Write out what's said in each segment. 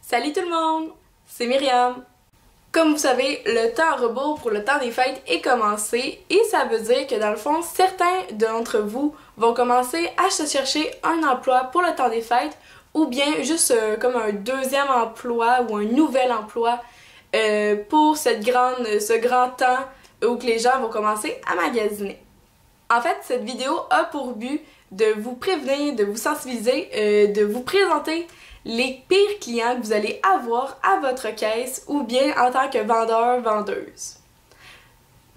Salut tout le monde, c'est Myriam. Comme vous savez, le temps à rebours pour le temps des fêtes est commencé et ça veut dire que dans le fond, certains d'entre vous vont commencer à se chercher un emploi pour le temps des fêtes ou bien juste comme un deuxième emploi ou un nouvel emploi pour ce grand temps où que les gens vont commencer à magasiner. En fait, cette vidéo a pour but de vous prévenir, de vous sensibiliser, de vous présenter les pires clients que vous allez avoir à votre caisse ou bien en tant que vendeur, vendeuse.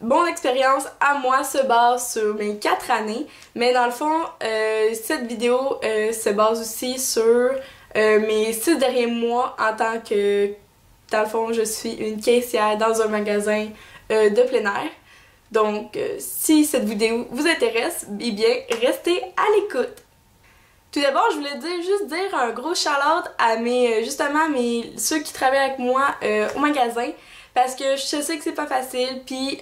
Mon expérience à moi se base sur mes 4 années, mais dans le fond, cette vidéo se base aussi sur mes 6 derniers mois en tant que, dans le fond, je suis une caissière dans un magasin de plein air. Donc, si cette vidéo vous intéresse, eh bien, restez à l'écoute. Tout d'abord, je voulais dire un gros shout-out à ceux qui travaillent avec moi au magasin parce que je sais que c'est pas facile. Puis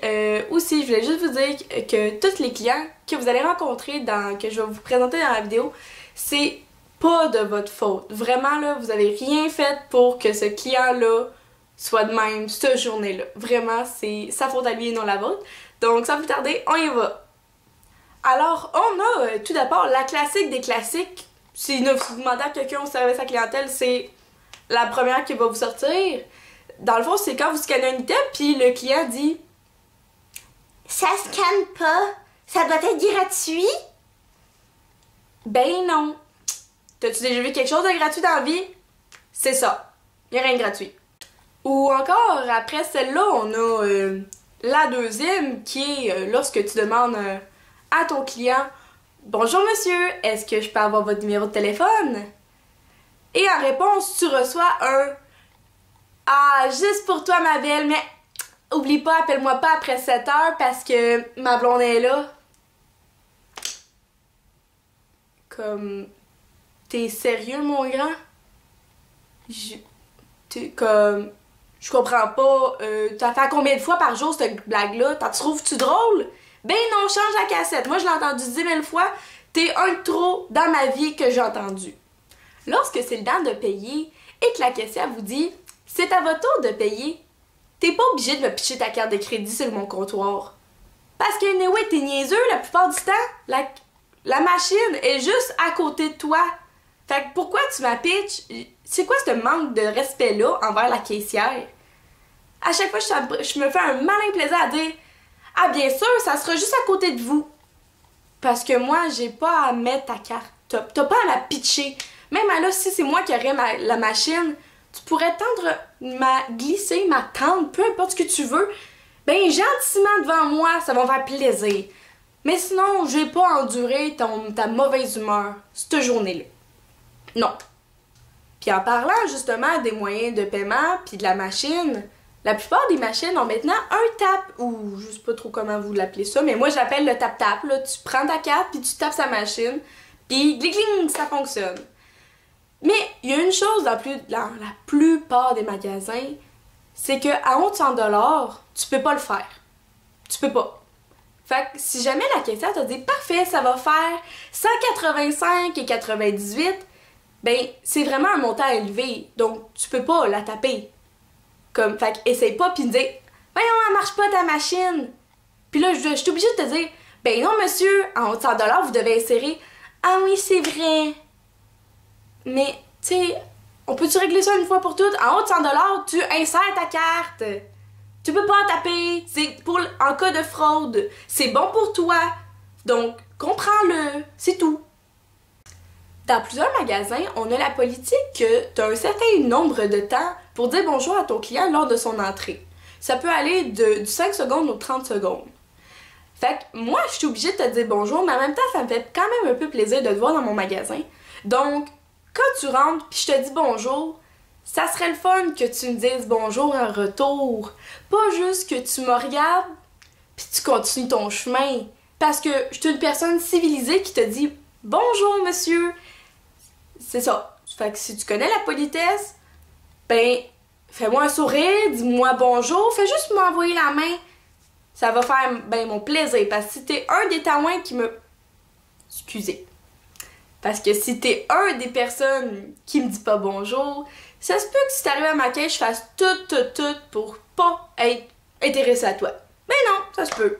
aussi, je voulais juste vous dire que tous les clients que vous allez rencontrer que je vais vous présenter dans la vidéo, c'est pas de votre faute. Vraiment là, vous avez rien fait pour que ce client-là soit de même cette journée-là. Vraiment, c'est sa faute à lui et non la vôtre. Donc, sans plus tarder, on y va! Alors, on a tout d'abord la classique des classiques. Si vous demandez à quelqu'un au service à clientèle, c'est la première qui va vous sortir. Dans le fond, c'est quand vous scannez un item, puis le client dit « Ça scanne pas, ça doit être gratuit? » Ben non. T'as-tu déjà vu quelque chose de gratuit dans la vie? C'est ça. Y'a rien de gratuit. Ou encore, après celle-là, on a la deuxième qui est lorsque tu demandes à ton client « Bonjour monsieur, est-ce que je peux avoir votre numéro de téléphone? » Et en réponse, tu reçois un « Ah, juste pour toi ma belle, mais oublie pas, appelle-moi pas après 7 heures parce que ma blonde est là. » Comme, t'es sérieux mon grand? Je comprends pas, t'as fait combien de fois par jour cette blague-là? T'en trouves-tu drôle? Ben non, change la cassette. Moi, je l'ai entendu 10 000 fois. T'es un de trop dans ma vie que j'ai entendu. Lorsque c'est le temps de payer et que la caissière vous dit « C'est à votre tour de payer », t'es pas obligé de me pitcher ta carte de crédit sur mon comptoir. Parce que, anyway, t'es niaiseux la plupart du temps. La machine est juste à côté de toi. Fait que pourquoi tu m'as pitch? C'est quoi ce manque de respect-là envers la caissière? À chaque fois, je me fais un malin plaisir à dire « Ah, bien sûr, ça sera juste à côté de vous. » Parce que moi, j'ai pas à mettre ta carte. T'as pas à la pitcher. Même là, si c'est moi qui aurais la machine, tu pourrais glisser, m'attendre, peu importe ce que tu veux. Ben, gentiment devant moi, ça va me faire plaisir. Mais sinon, j'ai pas enduré ta mauvaise humeur cette journée-là. Non. Puis en parlant justement des moyens de paiement puis de la machine, la plupart des machines ont maintenant un tap, ou je sais pas trop comment vous l'appelez ça, mais moi j'appelle le tap-tap. Là, tu prends ta carte puis tu tapes sa machine, puis gling, ça fonctionne. Mais il y a une chose dans la plupart des magasins, c'est que à haut de 100$, tu peux pas le faire. Tu peux pas. Fait que si jamais la caissière te dit « Parfait, ça va faire 185,98$, ben c'est vraiment un montant élevé, donc tu peux pas la taper. Comme, fait essaye pas pis me dire « Voyons, elle marche pas ta machine! » Puis là, je suis obligée de te dire « Ben non, monsieur, en haut de 100$, vous devez insérer. » Ah oui, c'est vrai. Mais, tu sais, on peut-tu régler ça une fois pour toutes? En haut de 100$, tu insères ta carte. Tu peux pas en taper. C'est en cas de fraude. C'est bon pour toi. Donc, comprends-le. C'est tout. Dans plusieurs magasins, on a la politique que tu as un certain nombre de temps pour dire bonjour à ton client lors de son entrée. Ça peut aller du 5 secondes aux 30 secondes. Fait que moi, je suis obligée de te dire bonjour, mais en même temps, ça me fait quand même un peu plaisir de te voir dans mon magasin. Donc, quand tu rentres puis je te dis bonjour, ça serait le fun que tu me dises bonjour en retour. Pas juste que tu me regardes puis tu continues ton chemin. Parce que je suis une personne civilisée qui te dit bonjour monsieur. C'est ça. Fait que si tu connais la politesse, ben, fais-moi un sourire, dis-moi bonjour, fais juste m'envoyer la main. Ça va faire ben mon plaisir. Parce que si t'es un des taouins qui me... Excusez. Parce que si t'es un des personnes qui me dit pas bonjour, ça se peut que si t'arrives à ma caisse, je fasse tout pour pas être intéressée à toi. Mais non, ça se peut.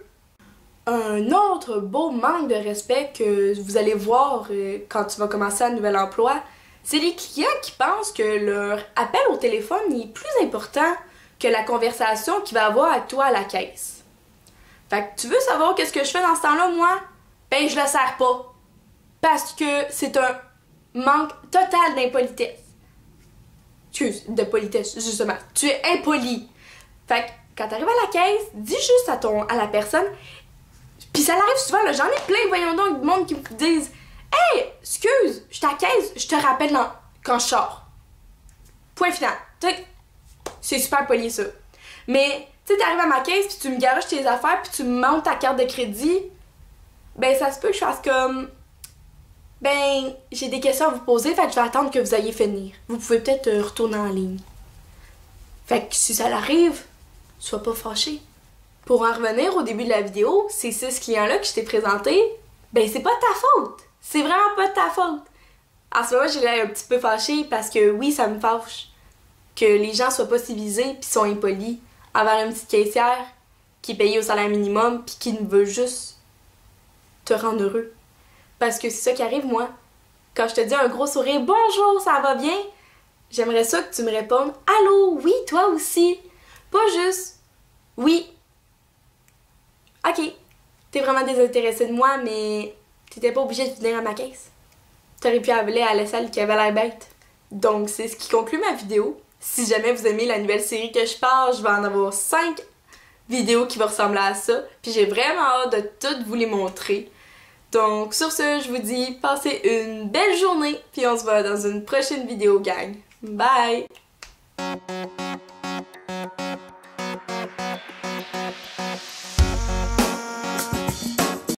Un autre beau manque de respect que vous allez voir quand tu vas commencer un nouvel emploi, c'est les clients qui pensent que leur appel au téléphone est plus important que la conversation qu'il va avoir avec toi à la caisse. Fait que tu veux savoir qu'est-ce que je fais dans ce temps-là, moi? Ben, je le sers pas. Parce que c'est un manque total d'impolitesse. Excuse, de politesse, justement. Tu es impoli. Fait que quand t'arrives à la caisse, dis juste à la personne. Puis ça arrive souvent, là, j'en ai plein, voyons donc, du monde qui me disent Hey, excuse, je suis à la caisse, je te rappelle quand je sors. Point final. C'est super poli, ça. Mais, tu sais, t'arrives à ma caisse, puis tu me garages tes affaires, puis tu me montes ta carte de crédit, ben ça se peut que je fasse comme ben, j'ai des questions à vous poser, fait que je vais attendre que vous ayez fini. Vous pouvez peut-être retourner en ligne. Fait que si ça l'arrive, sois pas fâché. Pour en revenir au début de la vidéo, ces 6 clients-là que je t'ai présentés, ben c'est pas de ta faute. C'est vraiment pas de ta faute. En ce moment, j'ai l'air un petit peu fâchée parce que oui, ça me fâche que les gens soient pas civilisés pis sont impolis envers une petite caissière qui est payée au salaire minimum pis qui ne veut juste te rendre heureux. Parce que c'est ça qui arrive, moi. Quand je te dis un gros sourire, bonjour, ça va bien? J'aimerais ça que tu me répondes, allô, oui, toi aussi. Pas juste, oui. Ok, t'es vraiment désintéressé de moi, mais t'étais pas obligé de venir à ma caisse. T'aurais pu appeler à la salle qui avait l'air bête. Donc, c'est ce qui conclut ma vidéo. Si jamais vous aimez la nouvelle série que je parle, je vais en avoir 5 vidéos qui vont ressembler à ça. Puis j'ai vraiment hâte de toutes vous les montrer. Donc, sur ce, je vous dis, passez une belle journée, puis on se voit dans une prochaine vidéo, gang. Bye!